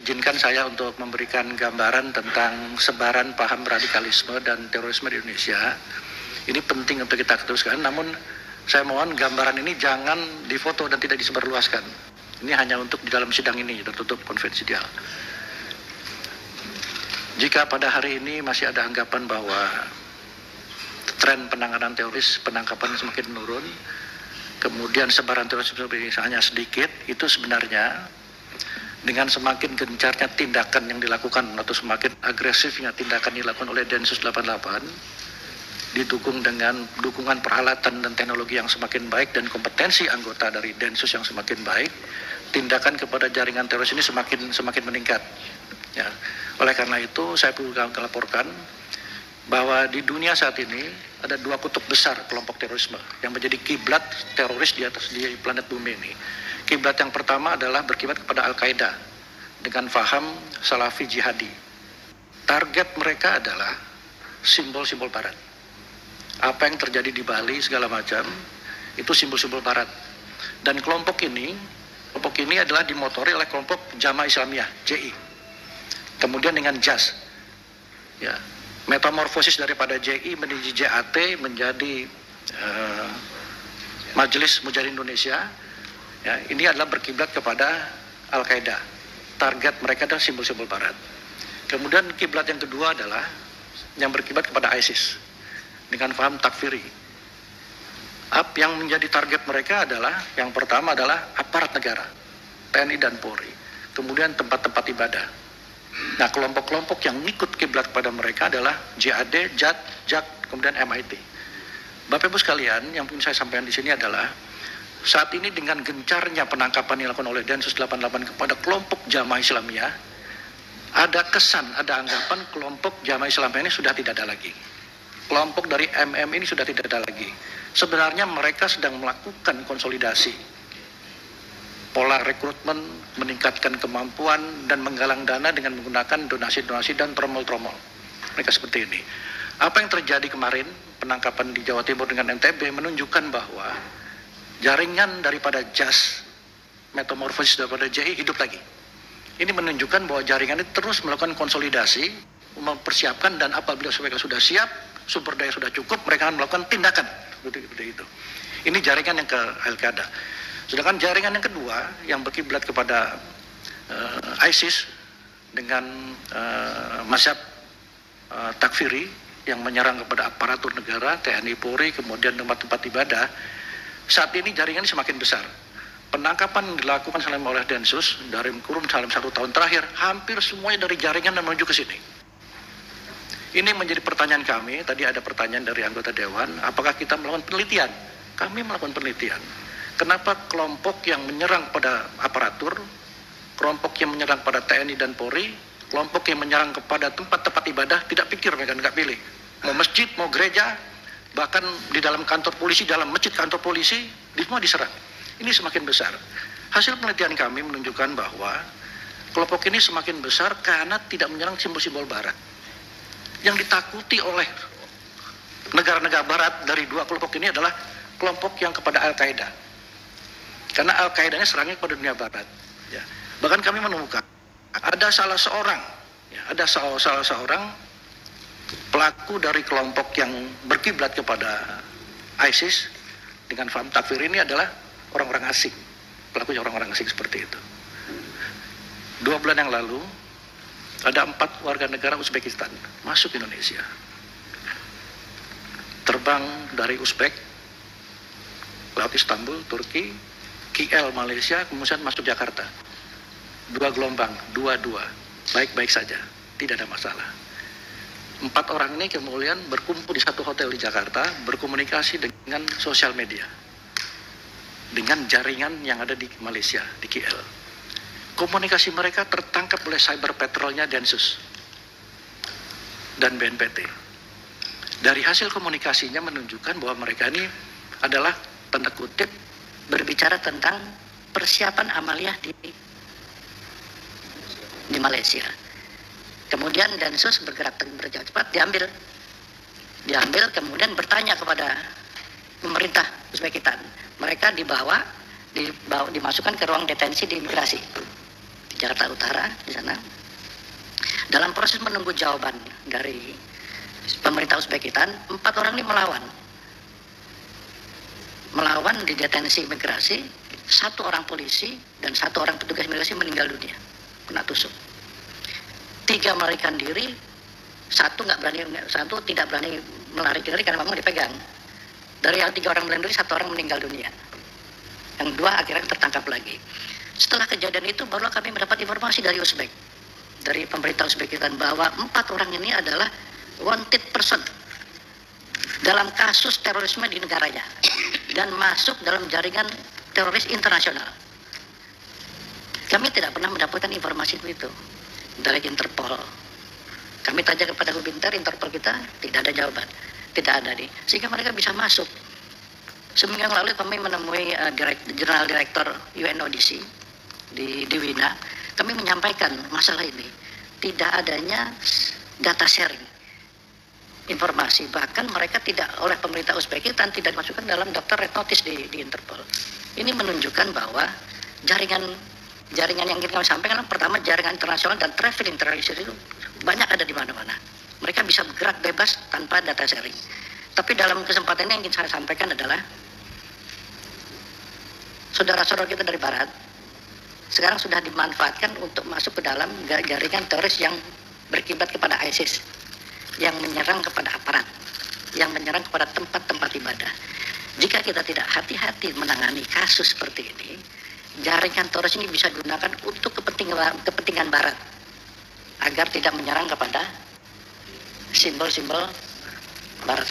izinkan saya untuk memberikan gambaran tentang sebaran paham radikalisme dan terorisme di Indonesia. Ini penting untuk kita teruskan, namun saya mohon gambaran ini jangan difoto dan tidak disebarluaskan. Ini hanya untuk di dalam sidang ini, tertutup konfidensial. Jika pada hari ini masih ada anggapan bahwa tren penanganan teroris, penangkapan semakin menurun, kemudian sebaran teroris hanya sedikit, itu sebenarnya dengan semakin gencarnya tindakan yang dilakukan atau semakin agresifnya tindakan dilakukan oleh Densus 88, didukung dengan dukungan peralatan dan teknologi yang semakin baik dan kompetensi anggota dari Densus yang semakin baik, tindakan kepada jaringan teroris ini semakin meningkat. Ya. Oleh karena itu, saya perlu laporkan bahwa di dunia saat ini ada dua kutub besar kelompok terorisme yang menjadi kiblat teroris di planet bumi ini. Kiblat yang pertama adalah berkiblat kepada Al-Qaeda dengan faham Salafi Jihadi. Target mereka adalah simbol-simbol barat. Apa yang terjadi di Bali segala macam itu simbol-simbol barat. Dan kelompok ini adalah dimotori oleh kelompok Jamaah Islamiyah (JI). Kemudian dengan JAS, ya, metamorfosis daripada JI menjadi JAT menjadi Majelis Mujahidin Indonesia. Ya, ini adalah berkiblat kepada Al-Qaeda. Target mereka adalah simbol-simbol barat. Kemudian kiblat yang kedua adalah yang berkiblat kepada ISIS dengan faham takfiri. Yang menjadi target mereka adalah, yang pertama adalah aparat negara, TNI dan Polri. Kemudian tempat-tempat ibadah. Nah, kelompok-kelompok yang ikut kiblat kepada mereka adalah JAD, JAT, JAK, kemudian MIT. Bapak Ibu sekalian, yang ingin saya sampaikan di sini adalah saat ini dengan gencarnya penangkapan yang dilakukan oleh Densus 88 kepada kelompok Jamaah Islamiyah, ada kesan, ada anggapan kelompok Jamaah Islamiyah ini sudah tidak ada lagi. Kelompok dari MM ini sudah tidak ada lagi. Sebenarnya mereka sedang melakukan konsolidasi. Pola rekrutmen, meningkatkan kemampuan, dan menggalang dana dengan menggunakan donasi-donasi dan tromol-tromol. Mereka seperti ini. Apa yang terjadi kemarin, penangkapan di Jawa Timur dengan NTB, menunjukkan bahwa jaringan daripada JAS, metamorfosis daripada JI hidup lagi. Ini menunjukkan bahwa jaringan ini terus melakukan konsolidasi, mempersiapkan, dan apabila mereka sudah siap, sumber daya sudah cukup, mereka akan melakukan tindakan. Seperti itu. Ini jaringan yang ke Al-Qaeda. Sedangkan jaringan yang kedua, yang berkiblat kepada ISIS dengan mazhab takfiri, yang menyerang kepada aparatur negara, TNI Polri, kemudian tempat-tempat ibadah. Saat ini jaringan ini semakin besar. Penangkapan yang dilakukan selama oleh Densus dari kurun dalam 1 tahun terakhir, hampir semuanya dari jaringan dan menuju ke sini. Ini menjadi pertanyaan kami. Tadi ada pertanyaan dari anggota Dewan, apakah kita melakukan penelitian? Kami melakukan penelitian. Kenapa kelompok yang menyerang pada aparatur, kelompok yang menyerang pada TNI dan Polri, kelompok yang menyerang kepada tempat-tempat ibadah, tidak pikir mereka, nggak pilih. Mau masjid, mau gereja, bahkan di dalam kantor polisi, dalam masjid kantor polisi, semua diserang. Ini semakin besar. Hasil penelitian kami menunjukkan bahwa kelompok ini semakin besar karena tidak menyerang simbol-simbol barat. Yang ditakuti oleh negara-negara barat dari dua kelompok ini adalah kelompok yang kepada Al-Qaeda. Karena Al-Qaeda ini serangnya kepada dunia barat. Ya. Bahkan kami menemukan ada salah seorang pelaku dari kelompok yang berkiblat kepada ISIS dengan faham takfir ini adalah orang-orang asing. Pelakunya orang-orang asing seperti itu. 2 bulan yang lalu ada 4 warga negara Uzbekistan masuk Indonesia. Terbang dari Uzbek, laut Istanbul, Turki, KL Malaysia, kemudian masuk Jakarta. 2 gelombang, 2-2, baik-baik saja, tidak ada masalah. 4 orang ini kemudian berkumpul di satu hotel di Jakarta, berkomunikasi dengan sosial media, dengan jaringan yang ada di Malaysia, di KL. Komunikasi mereka tertangkap oleh cyber patrolnya Densus dan BNPT. Dari hasil komunikasinya menunjukkan bahwa mereka ini adalah tanda kutip berbicara tentang persiapan amaliyah di Malaysia. Kemudian Densus bergerak cepat, diambil kemudian bertanya kepada pemerintah Uzbekistan. Mereka dimasukkan ke ruang detensi di imigrasi. Jakarta Utara di sana. Dalam proses menunggu jawaban dari pemerintah Uzbekistan, 4 orang ini melawan di detensi imigrasi. 1 orang polisi dan 1 orang petugas imigrasi meninggal dunia kena tusuk. 3 melarikan diri, 1 tidak berani melarikan diri karena memang dipegang. Dari yang 3 orang melarikan diri, 1 orang meninggal dunia. Yang 2 akhirnya tertangkap lagi. Setelah kejadian itu barulah kami mendapat informasi dari Uzbek, dari pemerintah Uzbekistan, bahwa 4 orang ini adalah wanted person dalam kasus terorisme di negaranya dan masuk dalam jaringan teroris internasional. Kami tidak pernah mendapatkan informasi itu dari Interpol. Kami tanya kepada Hubinter, Interpol kita tidak ada jawaban, tidak ada nih, sehingga mereka bisa masuk. Seminggu yang lalu kami menemui General Director UNODC di Wina. Kami menyampaikan masalah ini, tidak adanya data sharing informasi, bahkan mereka tidak, oleh pemerintah Uzbekistan tidak dimasukkan dalam daftar red notice di Interpol. Ini menunjukkan bahwa jaringan yang ingin kami sampaikan, pertama jaringan internasional dan traveling teroris itu banyak ada di mana-mana. Mereka bisa bergerak bebas tanpa data sharing. Tapi dalam kesempatan ini yang ingin saya sampaikan adalah saudara-saudara kita dari Barat sekarang sudah dimanfaatkan untuk masuk ke dalam jaringan teroris yang berkiblat kepada ISIS, yang menyerang kepada aparat, yang menyerang kepada tempat-tempat ibadah. Jika kita tidak hati-hati menangani kasus seperti ini, jaringan teroris ini bisa digunakan untuk kepentingan Barat agar tidak menyerang kepada simbol-simbol Barat.